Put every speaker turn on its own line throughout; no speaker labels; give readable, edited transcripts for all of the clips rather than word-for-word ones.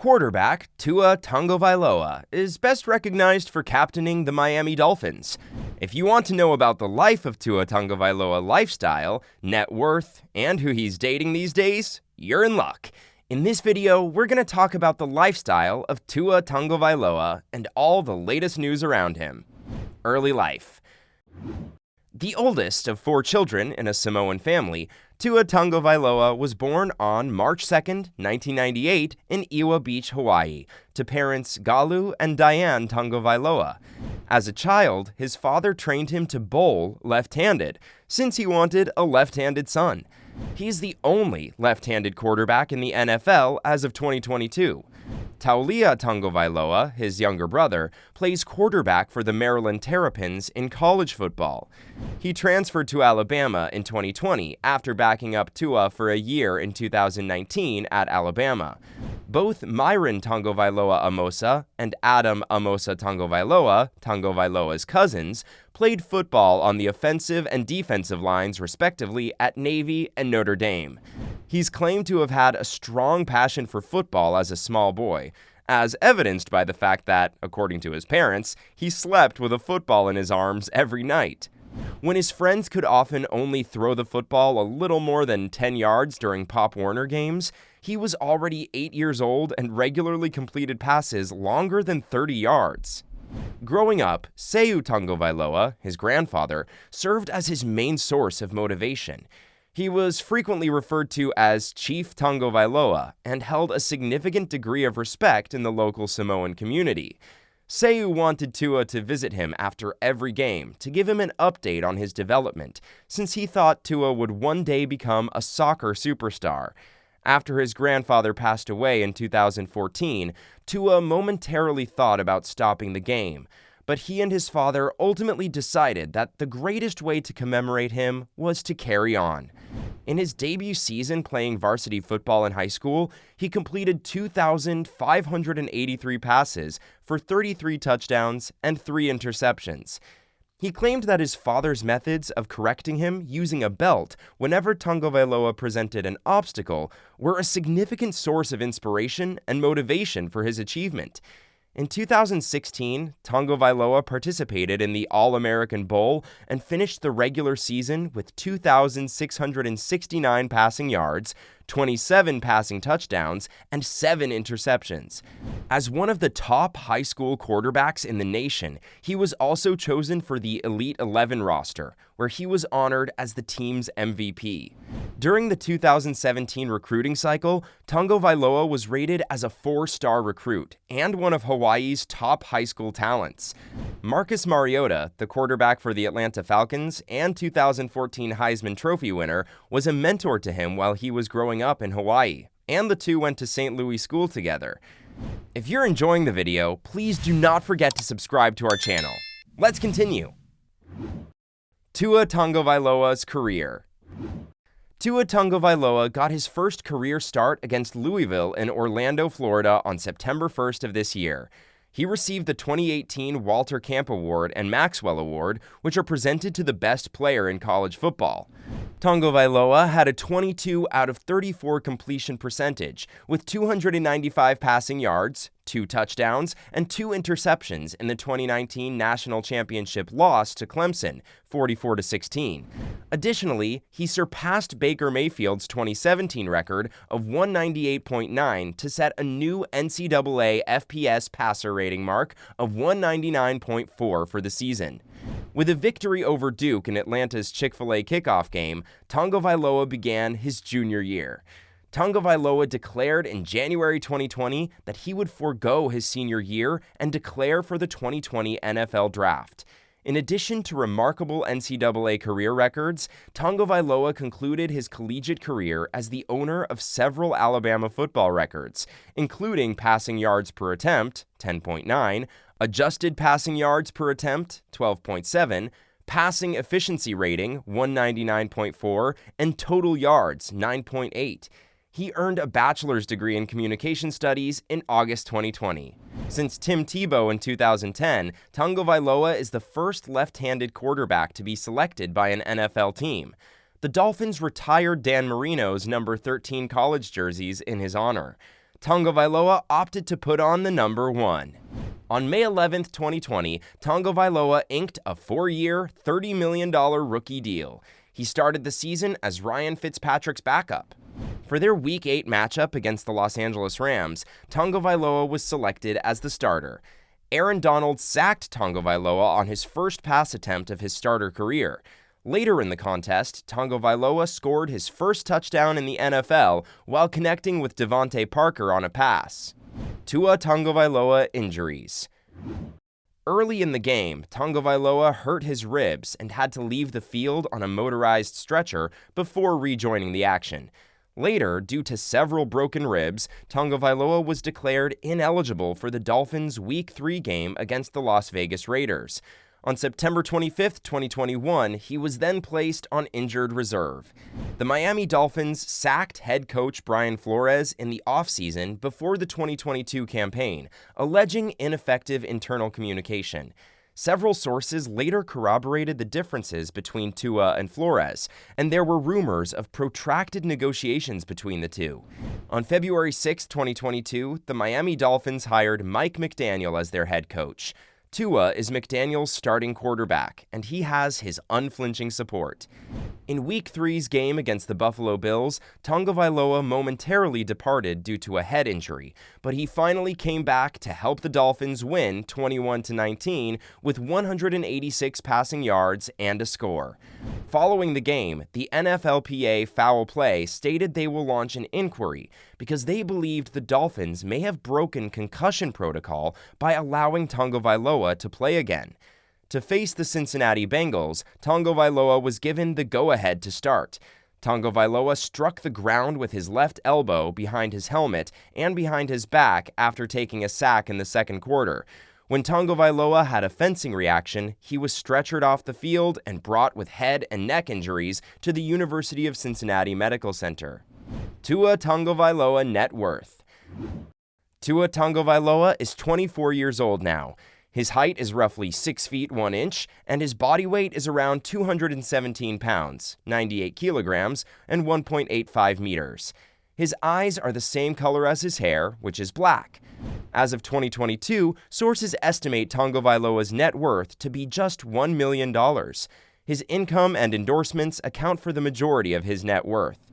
Quarterback Tua Tagovailoa is best recognized for captaining the Miami Dolphins. If you want to know about the life of Tua Tagovailoa Lifestyle, net worth, and who he's dating these days, you're in luck. In this video, we're going to talk about the lifestyle of Tua Tagovailoa and all the latest news around him. Early life. The oldest of 4 children in a Samoan family, Tua Tagovailoa was born on March 2, 1998 in Iwa Beach, Hawaii, to parents Galu and Diane Tagovailoa. As a child, his father trained him to bowl left-handed, since he wanted a left-handed son. He's the only left-handed quarterback in the NFL as of 2022. Taulia Tagovailoa, his younger brother, plays quarterback for the Maryland Terrapins in college football. He transferred to Alabama in 2020 after backing up Tua for a year in 2019 at Alabama. Both Myron Tagovailoa Amosa and Adam Amosa Tagovailoa, Tagovailoa's cousins, played football on the offensive and defensive lines respectively at Navy and Notre Dame. He's claimed to have had a strong passion for football as a small boy, as evidenced by the fact that, according to his parents, he slept with a football in his arms every night. When his friends could often only throw the football a little more than 10 yards during Pop Warner games, he was already 8 years old and regularly completed passes longer than 30 yards. Growing up, Se'u Tagovailoa, his grandfather, served as his main source of motivation. He was frequently referred to as Chief Tagovailoa and held a significant degree of respect in the local Samoan community. Se'u wanted Tua to visit him after every game to give him an update on his development, since he thought Tua would one day become a soccer superstar. After his grandfather passed away in 2014, Tua momentarily thought about stopping the game, but he and his father ultimately decided that the greatest way to commemorate him was to carry on. In his debut season playing varsity football in high school, he completed 2,583 passes for 33 touchdowns and 3 interceptions. He claimed that his father's methods of correcting him using a belt whenever Tagovailoa presented an obstacle were a significant source of inspiration and motivation for his achievement. In 2016, Tagovailoa participated in the All-American Bowl and finished the regular season with 2,669 passing yards, 27 passing touchdowns, and 7 interceptions. As one of the top high school quarterbacks in the nation, he was also chosen for the Elite 11 roster, where he was honored as the team's MVP. During the 2017 recruiting cycle, Tagovailoa was rated as a 4-star recruit and one of Hawaii's top high school talents. Marcus Mariota, the quarterback for the Atlanta Falcons and 2014 Heisman Trophy winner, was a mentor to him while he was growing up in Hawaii, and the two went to St. Louis school together. If you're enjoying the video, please do not forget to subscribe to our channel. Let's continue. Tua Tagovailoa's career. Tua Tagovailoa got his first career start against Louisville in Orlando, Florida on September 1st of this year. He received the 2018 Walter Camp Award and Maxwell Award, which are presented to the best player in college football. Tagovailoa had a 22 out of 34 completion percentage, with 295 passing yards, 2 touchdowns, and 2 interceptions in the 2019 National Championship loss to Clemson, 44-16. Additionally, he surpassed Baker Mayfield's 2017 record of 198.9 to set a new NCAA FPS passer rating mark of 199.4 for the season. With a victory over Duke in Atlanta's Chick-fil-A kickoff game, Tagovailoa began his junior year. Tagovailoa declared in January 2020 that he would forego his senior year and declare for the 2020 NFL Draft. In addition to remarkable NCAA career records, Tagovailoa concluded his collegiate career as the owner of several Alabama football records, including passing yards per attempt, 10.9, adjusted passing yards per attempt, 12.7, passing efficiency rating, 199.4, and total yards, 9.8. He earned a bachelor's degree in communication studies in August 2020. Since Tim Tebow in 2010, Tagovailoa is the first left-handed quarterback to be selected by an NFL team. The Dolphins retired Dan Marino's number 13 college jerseys in his honor. Tagovailoa opted to put on the number 1. On May 11, 2020, Tagovailoa inked a 4-year, $30 million rookie deal. He started the season as Ryan Fitzpatrick's backup. For their Week 8 matchup against the Los Angeles Rams, Tagovailoa was selected as the starter. Aaron Donald sacked Tagovailoa on his first pass attempt of his starter career. Later in the contest, Tagovailoa scored his first touchdown in the NFL while connecting with Devontae Parker on a pass. Tua Tagovailoa injuries. Early in the game, Tagovailoa hurt his ribs and had to leave the field on a motorized stretcher before rejoining the action. Later, due to several broken ribs, Tagovailoa was declared ineligible for the Dolphins' Week 3 game against the Las Vegas Raiders. On September 25, 2021, he was then placed on injured reserve. The Miami Dolphins sacked head coach Brian Flores in the offseason before the 2022 campaign, alleging ineffective internal communication. Several sources later corroborated the differences between Tua and Flores, and there were rumors of protracted negotiations between the two. On February 6, 2022, the Miami Dolphins hired Mike McDaniel as their head coach. Tua is McDaniel's starting quarterback, and he has his unflinching support. In Week 3's game against the Buffalo Bills, Tagovailoa momentarily departed due to a head injury, but he finally came back to help the Dolphins win 21-19 with 186 passing yards and a score. Following the game, the NFLPA Foul Play stated they will launch an inquiry because they believed the Dolphins may have broken concussion protocol by allowing Tagovailoa to play again. To face the Cincinnati Bengals, Tagovailoa was given the go-ahead to start. Tagovailoa struck the ground with his left elbow behind his helmet and behind his back after taking a sack in the second quarter. When Tagovailoa had a fencing reaction, he was stretchered off the field and brought with head and neck injuries to the University of Cincinnati Medical Center. Tua Tagovailoa net worth. Tua Tagovailoa is 24 years old now. His height is roughly 6 feet 1 inch, and his body weight is around 217 pounds, 98 kilograms, and 1.85 meters. His eyes are the same color as his hair, which is black. As of 2022, sources estimate Tagovailoa's net worth to be just $1 million. His income and endorsements account for the majority of his net worth.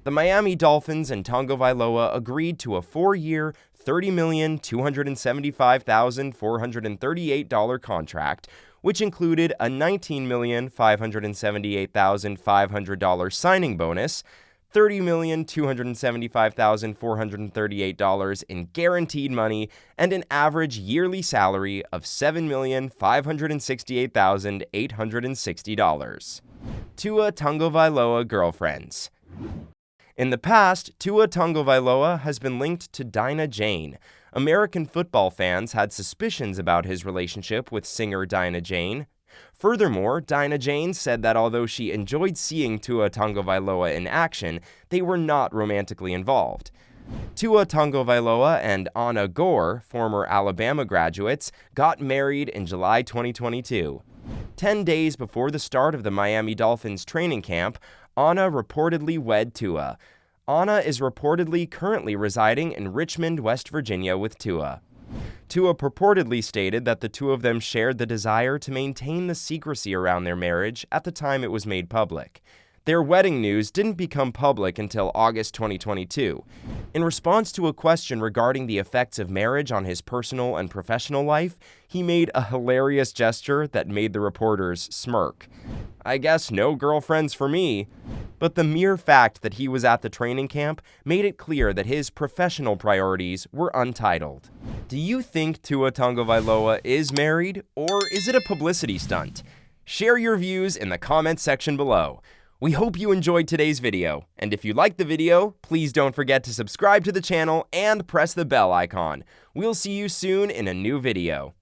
The Miami Dolphins and Tagovailoa agreed to a 4-year, $30,275,438 contract, which included a $19,578,500 signing bonus, $30,275,438 in guaranteed money, and an average yearly salary of $7,568,860. Tua Tagovailoa girlfriends. In the past, Tua Tagovailoa has been linked to Dinah Jane. American football fans had suspicions about his relationship with singer Dinah Jane. Furthermore, Dinah Jane said that although she enjoyed seeing Tua Tagovailoa in action, they were not romantically involved. Tua Tagovailoa and Anna Gore, former Alabama graduates, got married in July 2022. 10 days before the start of the Miami Dolphins training camp, Anna reportedly wed Tua. Anna is reportedly currently residing in Richmond, West Virginia with Tua. Tua purportedly stated that the two of them shared the desire to maintain the secrecy around their marriage at the time it was made public. Their wedding news didn't become public until August 2022. In response to a question regarding the effects of marriage on his personal and professional life, he made a hilarious gesture that made the reporters smirk. I guess no girlfriends for me. But the mere fact that he was at the training camp made it clear that his professional priorities were untitled. Do you think Tua Tagovailoa is married, or is it a publicity stunt? Share your views in the comments section below. We hope you enjoyed today's video, and if you liked the video, please don't forget to subscribe to the channel and press the bell icon. We'll see you soon in a new video.